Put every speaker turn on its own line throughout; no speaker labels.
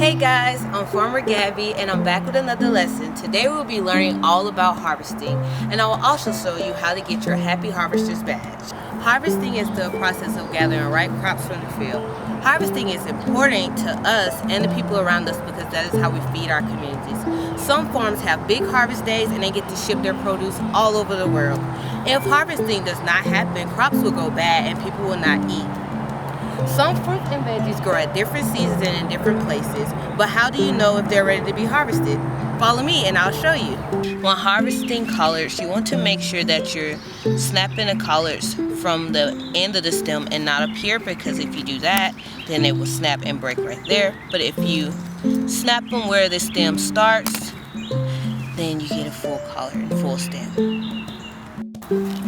Hey guys, I'm Farmer Gabby and I'm back with another lesson. Today we'll be learning all about harvesting, and I will also show you how to get your Happy Harvester's badge. Harvesting is the process of gathering ripe crops from the field. Harvesting is important to us and the people around us because that is how we feed our communities. Some farms have big harvest days and they get to ship their produce all over the world. If harvesting does not happen, crops will go bad and people will not eat. Some fruits and veggies grow at different seasons and in different places, but how do you know if they're ready to be harvested? Follow me and I'll show you. When harvesting collards, you want to make sure that you're snapping the collards from the end of the stem and not up here, because if you do that, then it will snap and break right there. But if you snap them where the stem starts, then you get a full collard and full stem.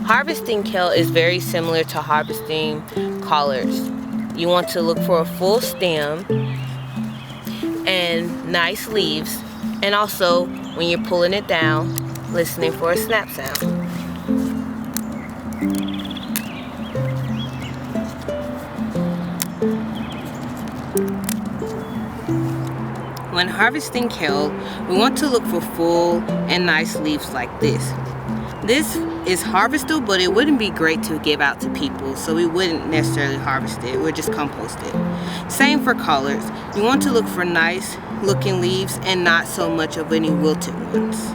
Harvesting kale is very similar to harvesting collards. You want to look for a full stem and nice leaves, and also when you're pulling it down, listening for a snap sound. When harvesting kale, we want to look for full and nice leaves like this. This is harvestable, but it wouldn't be great to give out to people, so we wouldn't necessarily harvest it. We'll just compost it. Same for collards. You want to look for nice looking leaves and not so much of any wilted ones.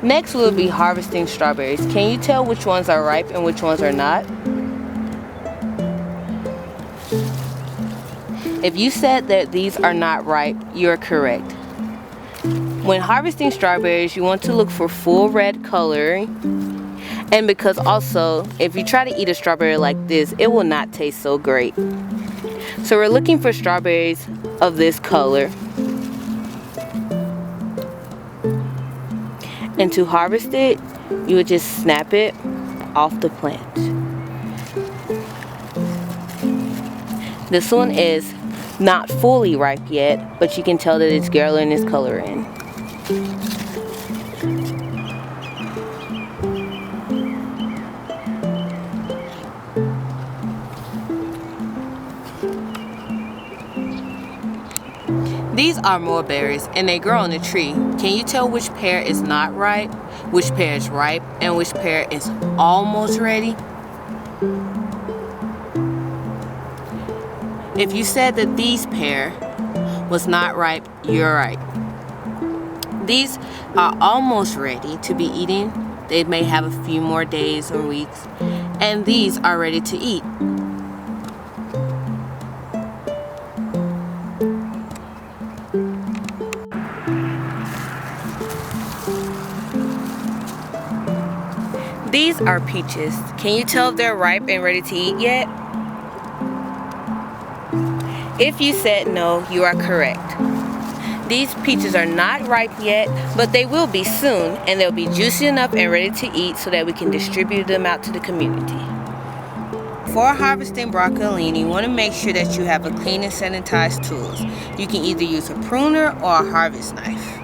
Next, we'll be harvesting strawberries. Can you tell which ones are ripe and which ones are not? If you said that these are not ripe, you're correct. When harvesting strawberries, you want to look for full red coloring. And because also, if you try to eat a strawberry like this, it will not taste so great. So we're looking for strawberries of this color. And to harvest it, you would just snap it off the plant. This one is not fully ripe yet, but you can tell that it's gathering its color in. These are mulberries and they grow on the tree. Can you tell which pear is not ripe, which pear is ripe, and which pear is almost ready? If you said that these pear was not ripe, you're right. These are almost ready to be eaten. They may have a few more days or weeks, and these are ready to eat. These are peaches. Can you tell if they're ripe and ready to eat yet? If you said no, you are correct. These peaches are not ripe yet, but they will be soon, and they'll be juicy enough and ready to eat so that we can distribute them out to the community. For harvesting broccolini, you want to make sure that you have a clean and sanitized tools. You can either use a pruner or a harvest knife.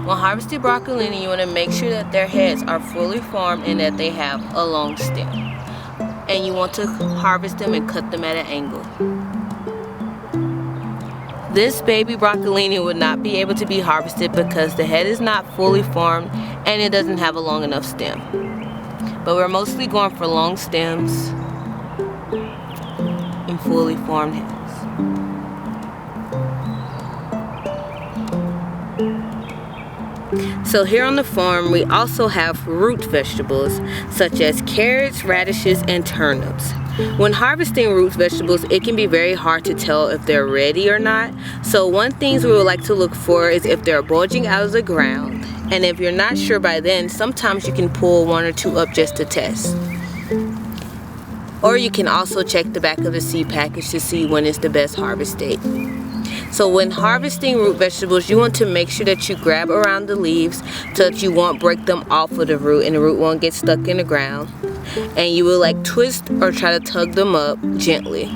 When harvesting broccolini, you want to make sure that their heads are fully formed and that they have a long stem. And you want to harvest them and cut them at an angle. This baby broccolini would not be able to be harvested because the head is not fully formed and it doesn't have a long enough stem. But we're mostly going for long stems and fully formed heads. So here on the farm, we also have root vegetables such as carrots, radishes, and turnips. When harvesting root vegetables, it can be very hard to tell if they're ready or not. So one thing we would like to look for is if they're bulging out of the ground. And if you're not sure by then, sometimes you can pull one or two up just to test. Or you can also check the back of the seed package to see when is the best harvest date. So when harvesting root vegetables, you want to make sure that you grab around the leaves so that you won't break them off of the root and the root won't get stuck in the ground. and you will like twist or try to tug them up gently.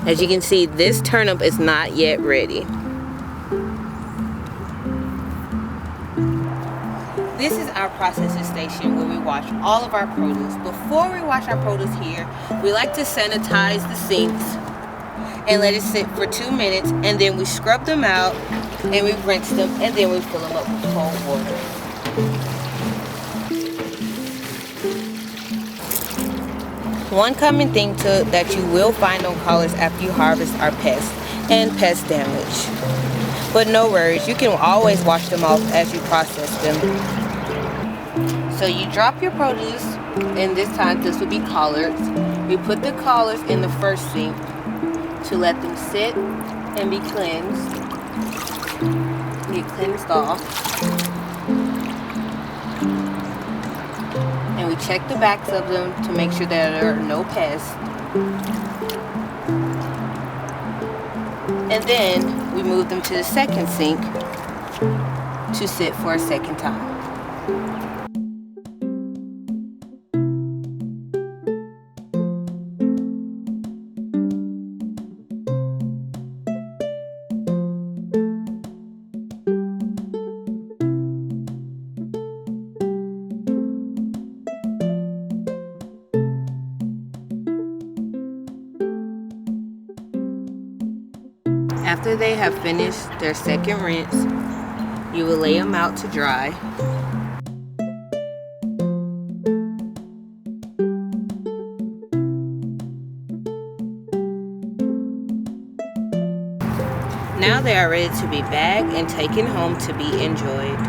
As you can see, this turnip is not yet ready. This is our processing station where we wash all of our produce. Before we wash our produce here, we like to sanitize the sinks and let it sit for 2 minutes, and then we scrub them out and we rinse them, and then we fill them up with cold water. One common thing that you will find on collards after you harvest are pests and pest damage. But no worries, you can always wash them off as you process them. So you drop your produce, and this time this would be collards. We put the collards in the first sink to let them sit and be cleansed. Get cleansed off. And we check the backs of them to make sure that there are no pests. And then we move them to the second sink to sit for a second time. After they have finished their second rinse, you will lay them out to dry. Now they are ready to be bagged and taken home to be enjoyed.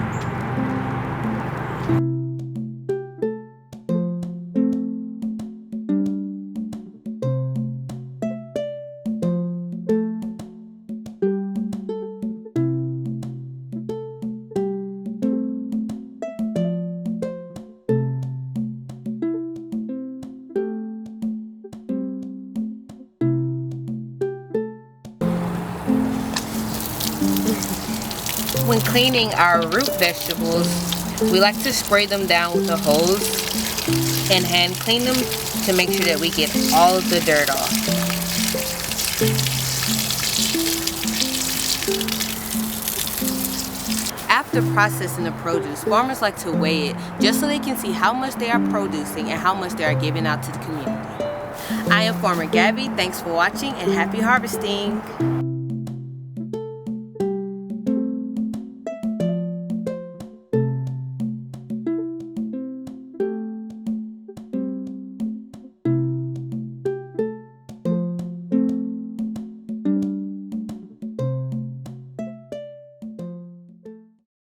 When cleaning our root vegetables, we like to spray them down with a hose and hand clean them to make sure that we get all of the dirt off. After processing the produce, farmers like to weigh it just so they can see how much they are producing and how much they are giving out to the community. I am Farmer Gabby. Thanks for watching and happy harvesting.